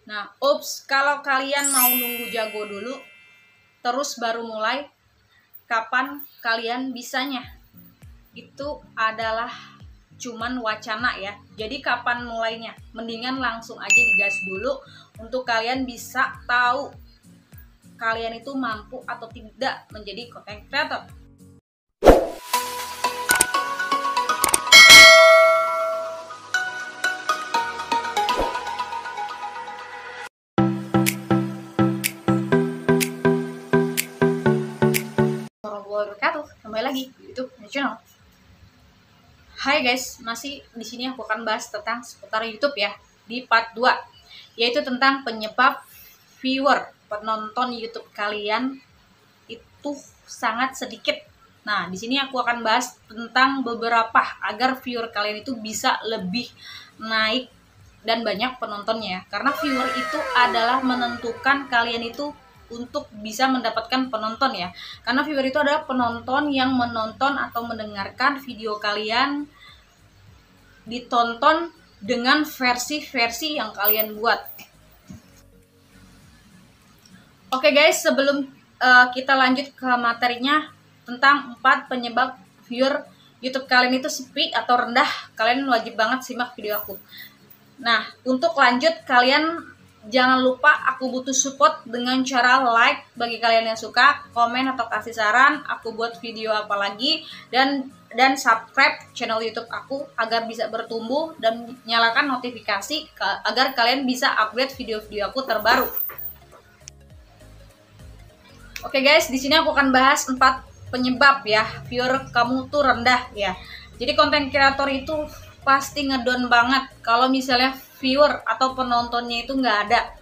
Nah, kalau kalian mau nunggu jago dulu, terus baru mulai, kapan kalian bisanya? Itu adalah cuman wacana ya. Jadi kapan mulainya? Mendingan langsung aja digas dulu untuk kalian bisa tahu kalian itu mampu atau tidak menjadi content creator. Kembali lagi di YouTube channel. Hai guys, masih di sini aku akan bahas tentang seputar YouTube ya di part 2, yaitu tentang penyebab viewer penonton YouTube kalian itu sangat sedikit. Nah, di sini aku akan bahas tentang beberapa agar viewer kalian itu bisa lebih naik dan banyak penontonnya. Karena viewer itu adalah menentukan kalian itu untuk bisa mendapatkan penonton ya. Karena viewer itu adalah penonton yang menonton atau mendengarkan video kalian ditonton dengan versi-versi yang kalian buat. Oke guys, sebelum kita lanjut ke materinya tentang 4 penyebab viewer YouTube kalian itu sepi atau rendah, kalian wajib banget simak video aku. Nah, untuk lanjut kalian jangan lupa aku butuh support dengan cara like bagi kalian yang suka, komen atau kasih saran aku buat video apa lagi, dan subscribe channel YouTube aku agar bisa bertumbuh dan nyalakan notifikasi agar kalian bisa update video-video aku terbaru. Oke guys, di sini aku akan bahas 4 penyebab ya viewer kamu tuh rendah ya. Jadi konten kreator itu pasti ngedown banget kalau misalnya viewer atau penontonnya itu nggak ada.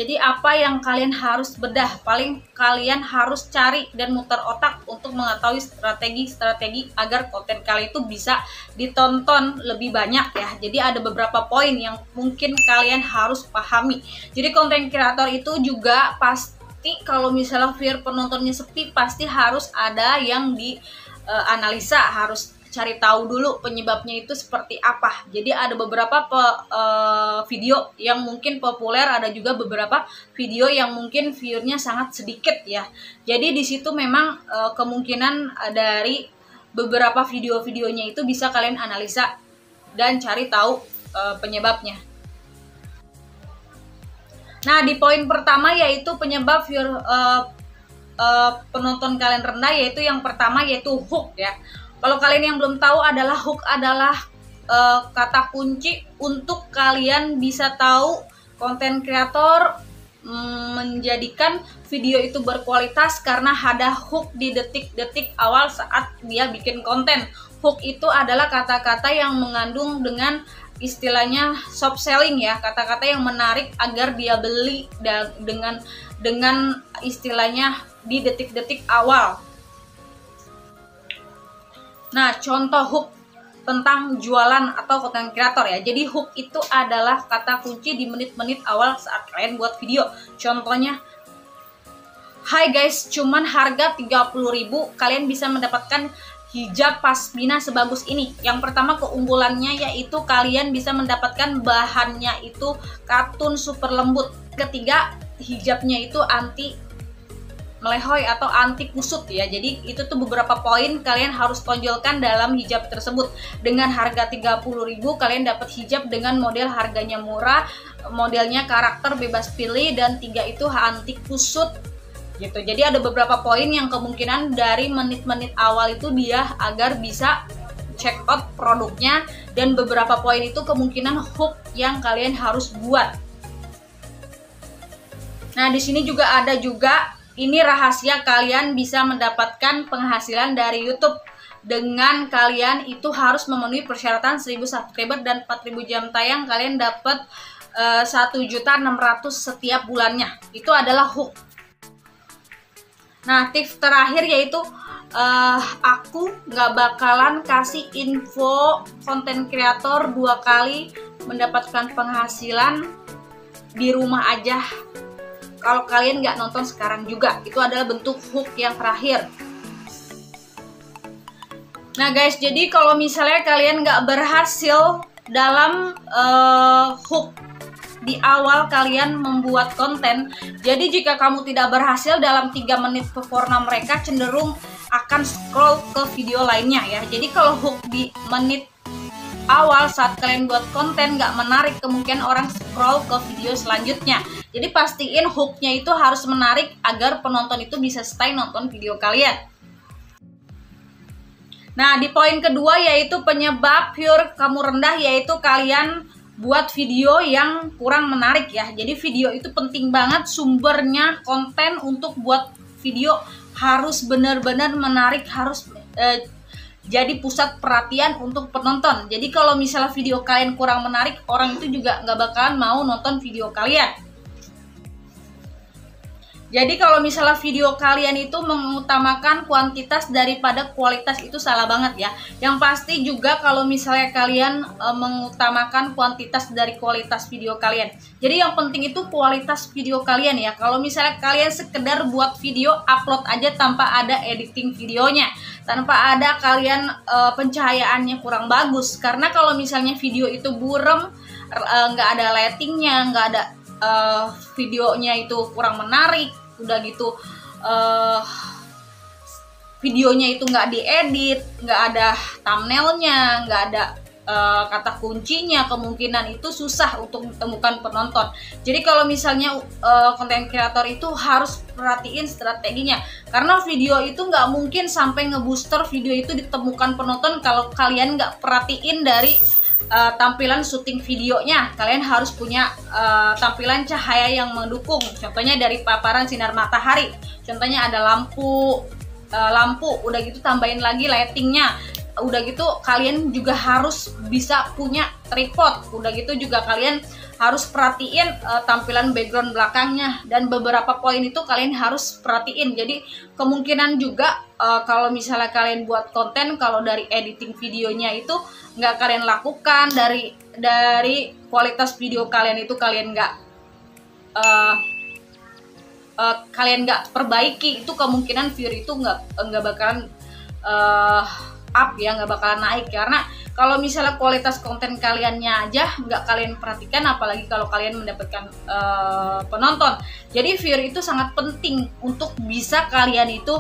Jadi apa yang kalian harus bedah? Paling kalian harus cari dan muter otak untuk mengetahui strategi agar konten kalian itu bisa ditonton lebih banyak ya. Jadi ada beberapa poin yang mungkin kalian harus pahami. Jadi konten kreator itu juga pasti kalau misalnya viewer penontonnya sepi, pasti harus ada yang dianalisa, harus cari tahu dulu penyebabnya itu seperti apa. Jadi ada beberapa video yang mungkin populer, ada juga beberapa video yang mungkin viewernya sangat sedikit ya. Jadi di situ memang kemungkinan dari beberapa video-videonya itu bisa kalian analisa dan cari tahu penyebabnya. Nah, di poin pertama yaitu penyebab viewer penonton kalian rendah, yaitu yang pertama yaitu hook ya. Kalau kalian yang belum tahu, hook adalah kata kunci untuk kalian bisa tahu konten kreator menjadikan video itu berkualitas karena ada hook di detik-detik awal saat dia bikin konten. Hook itu adalah kata-kata yang mengandung dengan istilahnya soft selling ya, kata-kata yang menarik agar dia beli dan dengan istilahnya di detik-detik awal. Nah, contoh hook tentang jualan atau konten kreator ya. Jadi hook itu adalah kata kunci di menit-menit awal saat kalian buat video. Contohnya, hai guys, cuman harga 30.000 kalian bisa mendapatkan hijab pasmina sebagus ini. Yang pertama keunggulannya yaitu kalian bisa mendapatkan bahannya itu katun super lembut. Ketiga, hijabnya itu anti melehoi atau anti kusut ya. Jadi itu tuh beberapa poin kalian harus tonjolkan dalam hijab tersebut. Dengan harga 30.000 kalian dapat hijab dengan model harganya murah, modelnya karakter bebas pilih, dan 3 itu anti kusut gitu. Jadi ada beberapa poin yang kemungkinan dari menit-menit awal itu dia agar bisa check out produknya, dan beberapa poin itu kemungkinan hook yang kalian harus buat. Nah, di sini juga ada ini rahasia kalian bisa mendapatkan penghasilan dari YouTube. Dengan kalian itu harus memenuhi persyaratan 1000 subscriber dan 4000 jam tayang, kalian dapat 1.600.000 setiap bulannya. Itu adalah hook. Nah, tips terakhir yaitu aku nggak bakalan kasih info konten kreator 2 kali mendapatkan penghasilan di rumah aja kalau kalian nggak nonton sekarang juga. Itu adalah bentuk hook yang terakhir. Nah guys, jadi kalau misalnya kalian nggak berhasil dalam hook di awal kalian membuat konten. Jadi jika kamu tidak berhasil dalam 3 menit performa mereka, cenderung akan scroll ke video lainnya ya. Jadi kalau hook di menit awal saat kalian buat konten nggak menarik, kemungkinan orang scroll ke video selanjutnya. Jadi pastiin hooknya itu harus menarik agar penonton itu bisa stay nonton video kalian. Nah, di poin kedua yaitu penyebab viewer kamu rendah, yaitu kalian buat video yang kurang menarik ya. Jadi video itu penting banget, sumbernya konten untuk buat video harus benar-benar menarik, harus jadi pusat perhatian untuk penonton. Jadi kalau misalnya video kalian kurang menarik, orang itu juga nggak bakalan mau nonton video kalian. Jadi kalau misalnya video kalian itu mengutamakan kuantitas daripada kualitas, itu salah banget ya. Yang pasti juga kalau misalnya kalian mengutamakan kuantitas dari kualitas video kalian. Jadi yang penting itu kualitas video kalian ya. Kalau misalnya kalian sekedar buat video, upload aja tanpa ada editing videonya, tanpa ada kalian pencahayaannya kurang bagus. Karena kalau misalnya video itu burem, nggak ada lightingnya, nggak ada videonya itu kurang menarik, udah gitu videonya itu nggak diedit, nggak ada thumbnailnya, nggak ada kata kuncinya, kemungkinan itu susah untuk ditemukan penonton. Jadi kalau misalnya konten kreator itu harus perhatiin strateginya, karena video itu nggak mungkin sampai ngebooster video itu ditemukan penonton kalau kalian nggak perhatiin dari tampilan syuting videonya. Kalian harus punya tampilan cahaya yang mendukung, contohnya dari paparan sinar matahari, contohnya ada lampu, udah gitu tambahin lagi lightingnya, udah gitu kalian juga harus bisa punya tripod, udah gitu juga kalian harus perhatiin tampilan background belakangnya, dan beberapa poin itu kalian harus perhatiin. Jadi kemungkinan juga kalau misalnya kalian buat konten, kalau dari editing videonya itu nggak kalian lakukan, dari kualitas video kalian itu kalian nggak perbaiki, itu kemungkinan viewer itu nggak bakalan up ya, nggak bakalan naik. Karena kalau misalnya kualitas konten kaliannya aja nggak kalian perhatikan, apalagi kalau kalian mendapatkan penonton. Jadi viewer itu sangat penting untuk bisa kalian itu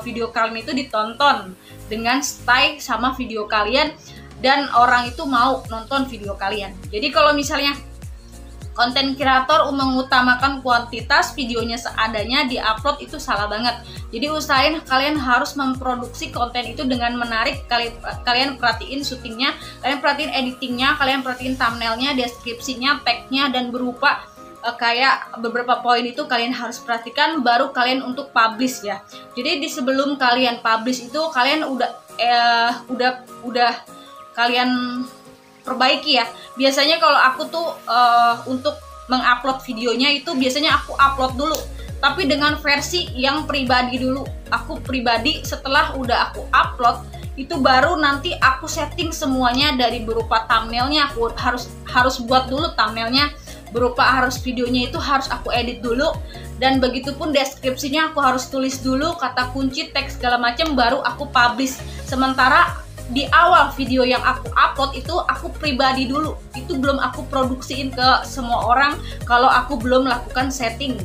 video kalian itu ditonton dengan stay sama video kalian, dan orang itu mau nonton video kalian. Jadi kalau misalnya konten kreator mengutamakan kuantitas, videonya seadanya diupload, itu salah banget. Jadi usahain kalian harus memproduksi konten itu dengan menarik. Kalian perhatiin syutingnya, kalian perhatiin editingnya, kalian perhatiin thumbnailnya, deskripsinya, tagnya, dan berupa kayak beberapa poin itu kalian harus perhatikan baru kalian untuk publish ya. Jadi di sebelum kalian publish itu kalian udah kalian perbaiki ya. Biasanya kalau aku tuh untuk mengupload videonya itu biasanya aku upload dulu, tapi dengan versi yang pribadi dulu. Aku pribadi, setelah udah aku upload itu baru nanti aku setting semuanya, dari berupa thumbnailnya aku harus buat dulu thumbnailnya, berupa harus videonya itu harus aku edit dulu, dan begitupun deskripsinya aku harus tulis dulu, kata kunci, teks segala macam, baru aku publish. Sementara di awal video yang aku upload itu aku pribadi dulu, itu belum aku produksiin ke semua orang kalau aku belum melakukan setting.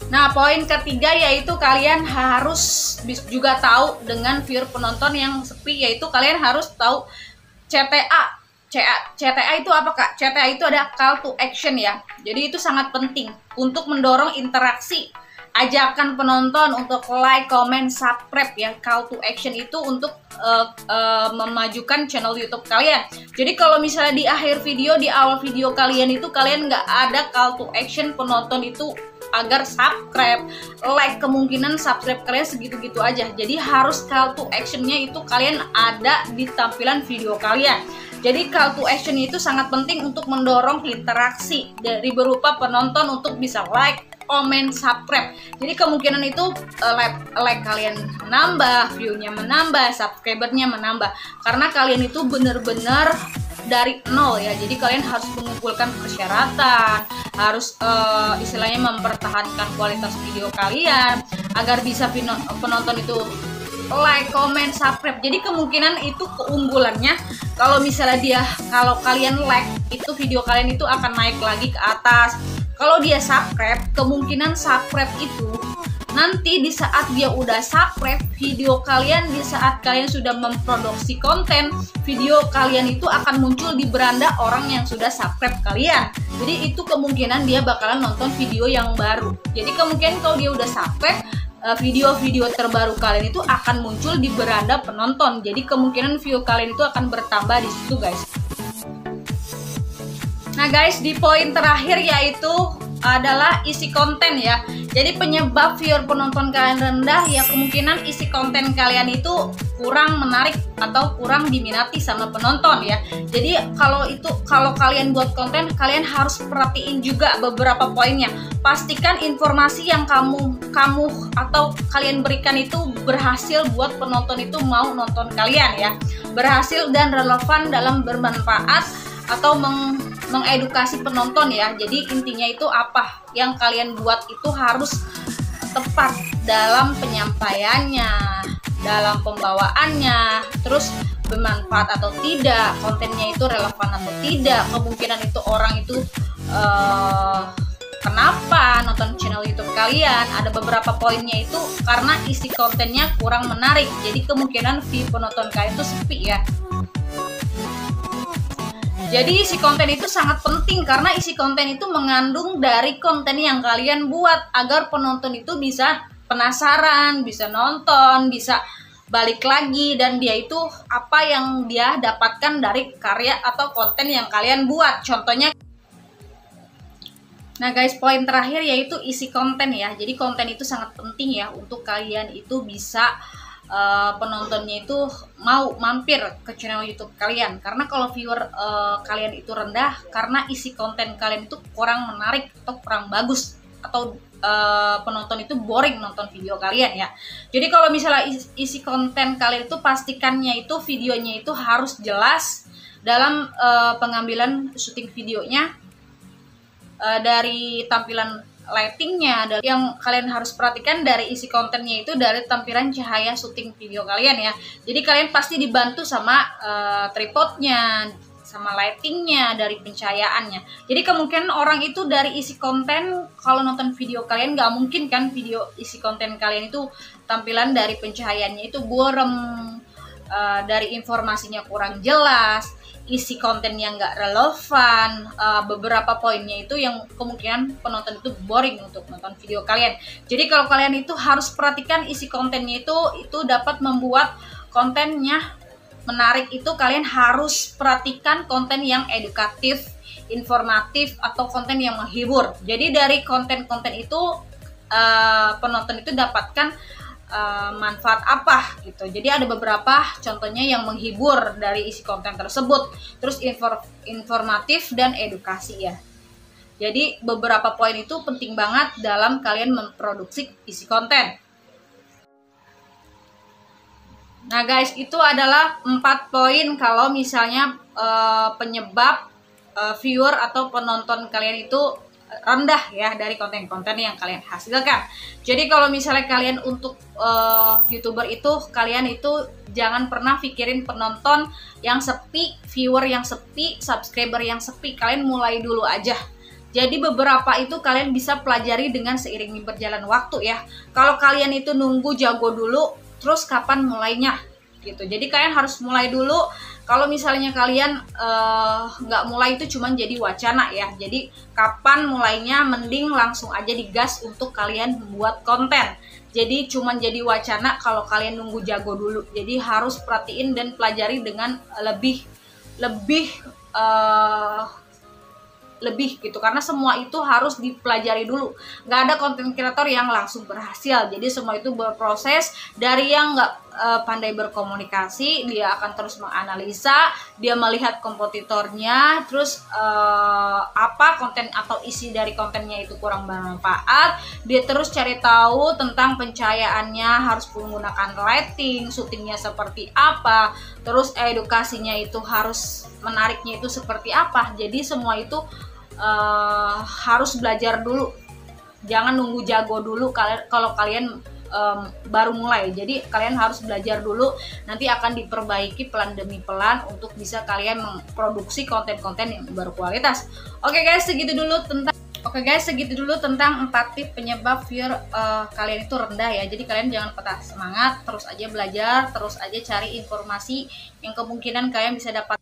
Nah, poin ketiga yaitu kalian harus juga tahu dengan viewer penonton yang sepi, yaitu kalian harus tahu CTA. CTA itu apa Kak? CTA itu ada call to action ya. Jadi itu sangat penting untuk mendorong interaksi, ajakan penonton untuk like, comment, subscribe ya. Call to action itu untuk memajukan channel YouTube kalian. Jadi kalau misalnya di akhir video, di awal video kalian itu kalian nggak ada call to action penonton itu agar subscribe, like, kemungkinan subscribe kalian segitu-gitu aja. Jadi harus call to actionnya itu kalian ada di tampilan video kalian. Jadi call to action itu sangat penting untuk mendorong interaksi dari berupa penonton untuk bisa like, comment, subscribe. Jadi kemungkinan itu like kalian menambah, view-nya menambah, subscribernya menambah. Karena kalian itu bener-bener dari nol ya. Jadi kalian harus mengumpulkan persyaratan, harus istilahnya mempertahankan kualitas video kalian agar bisa penonton itu like, comment, subscribe. Jadi kemungkinan itu keunggulannya kalau misalnya kalau kalian like itu video kalian itu akan naik lagi ke atas. Kalau dia subscribe, kemungkinan subscribe itu nanti di saat dia udah subscribe, video kalian di saat kalian sudah memproduksi konten, video kalian itu akan muncul di beranda orang yang sudah subscribe kalian. Jadi itu kemungkinan dia bakalan nonton video yang baru. Jadi kemungkinan kalau dia udah subscribe, video-video terbaru kalian itu akan muncul di beranda penonton. Jadi kemungkinan view kalian itu akan bertambah di situ, guys. Nah guys, di poin terakhir yaitu adalah isi konten ya. Jadi penyebab viewer penonton kalian rendah ya kemungkinan isi konten kalian itu kurang menarik atau kurang diminati sama penonton ya. Jadi kalau kalian buat konten, kalian harus perhatiin juga beberapa poinnya. Pastikan informasi yang kamu atau kalian berikan itu berhasil buat penonton itu mau nonton kalian ya. Berhasil dan relevan dalam bermanfaat atau mengedukasi penonton ya. Jadi intinya itu apa yang kalian buat itu harus tepat dalam penyampaiannya, dalam pembawaannya, terus bermanfaat atau tidak, kontennya itu relevan atau tidak, kemungkinan itu orang itu kenapa nonton channel YouTube kalian. Ada beberapa poinnya itu karena isi kontennya kurang menarik, jadi kemungkinan view penonton kalian itu sepi ya. Jadi isi konten itu sangat penting karena isi konten itu mengandung dari konten yang kalian buat agar penonton itu bisa penasaran, bisa nonton, bisa balik lagi, dan dia itu apa yang dia dapatkan dari karya atau konten yang kalian buat. Contohnya, nah guys, poin terakhir yaitu isi konten ya. Jadi konten itu sangat penting ya untuk kalian itu bisa penontonnya itu mau mampir ke channel YouTube kalian. Karena kalau viewer kalian itu rendah karena isi konten kalian itu kurang menarik atau kurang bagus, atau penonton itu boring nonton video kalian ya. Jadi kalau misalnya isi konten kalian itu pastikannya itu videonya itu harus jelas dalam pengambilan syuting videonya, dari tampilan lightingnya. Yang kalian harus perhatikan dari isi kontennya itu dari tampilan cahaya syuting video kalian ya. Jadi kalian pasti dibantu sama tripodnya, sama lightingnya, dari pencahayaannya. Jadi kemungkinan orang itu dari isi konten, kalau nonton video kalian nggak mungkin kan video isi konten kalian itu tampilan dari pencahayaannya itu buram, dari informasinya kurang jelas, isi konten yang nggak relevan, beberapa poinnya itu yang kemungkinan penonton itu boring untuk nonton video kalian. Jadi kalau kalian itu harus perhatikan isi kontennya itu dapat membuat kontennya menarik. Itu kalian harus perhatikan konten yang edukatif, informatif, atau konten yang menghibur. Jadi dari konten-konten itu penonton itu dapatkan manfaat apa gitu. Jadi ada beberapa contohnya yang menghibur dari isi konten tersebut, terus informatif dan edukasi ya. Jadi beberapa poin itu penting banget dalam kalian memproduksi isi konten. Nah guys, itu adalah 4 poin kalau misalnya penyebab viewer atau penonton kalian itu rendah ya dari konten-konten yang kalian hasilkan. Jadi kalau misalnya kalian untuk YouTuber itu, kalian itu jangan pernah pikirin penonton yang sepi, viewer yang sepi, subscriber yang sepi. Kalian mulai dulu aja. Jadi beberapa itu kalian bisa pelajari dengan seiring berjalan waktu ya. Kalau kalian itu nunggu jago dulu, terus kapan mulainya gitu. Jadi kalian harus mulai dulu. Kalau misalnya kalian nggak mulai itu cuman jadi wacana ya. Jadi kapan mulainya, mending langsung aja digas untuk kalian membuat konten. Jadi cuman jadi wacana kalau kalian nunggu jago dulu. Jadi harus perhatiin dan pelajari dengan lebih gitu, karena semua itu harus dipelajari dulu. Nggak ada konten kreator yang langsung berhasil. Jadi semua itu berproses. Dari yang nggak pandai berkomunikasi, dia akan terus menganalisa, dia melihat kompetitornya, terus apa konten atau isi dari kontennya itu kurang bermanfaat, dia terus cari tahu tentang pencahayaannya, harus menggunakan lighting, syutingnya seperti apa, terus edukasinya itu harus menariknya itu seperti apa. Jadi semua itu harus belajar dulu. Jangan nunggu jago dulu kalau kalian baru mulai. Jadi kalian harus belajar dulu, nanti akan diperbaiki pelan demi pelan untuk bisa kalian memproduksi konten-konten yang berkualitas. Oke guys, segitu dulu tentang 4 tip penyebab viewer kalian itu rendah ya. Jadi kalian jangan patah semangat, terus aja belajar, terus aja cari informasi yang kemungkinan kalian bisa dapat.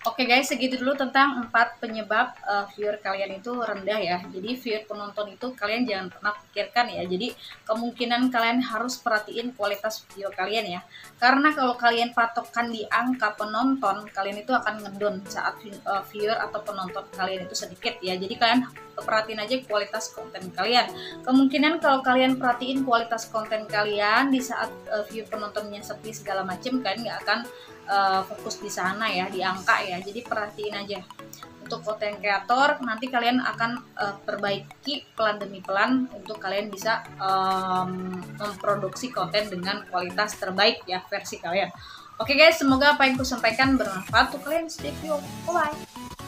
Oke guys, segitu dulu tentang 4 penyebab viewer kalian itu rendah ya. Jadi viewer penonton itu kalian jangan pernah pikirkan ya. Jadi kemungkinan kalian harus perhatiin kualitas video kalian ya. Karena kalau kalian patokkan di angka penonton, kalian itu akan ngedown saat viewer atau penonton kalian itu sedikit ya. Jadi kalian perhatiin aja kualitas konten kalian. Kemungkinan kalau kalian perhatiin kualitas konten kalian di saat view penontonnya sepi segala macam, kalian nggak akan fokus di sana ya, di angka ya. Jadi perhatiin aja. Untuk konten kreator nanti kalian akan perbaiki pelan demi pelan untuk kalian bisa memproduksi konten dengan kualitas terbaik ya versi kalian. Oke guys, semoga apa yang aku sampaikan bermanfaat untuk kalian. Stay tuned. Bye.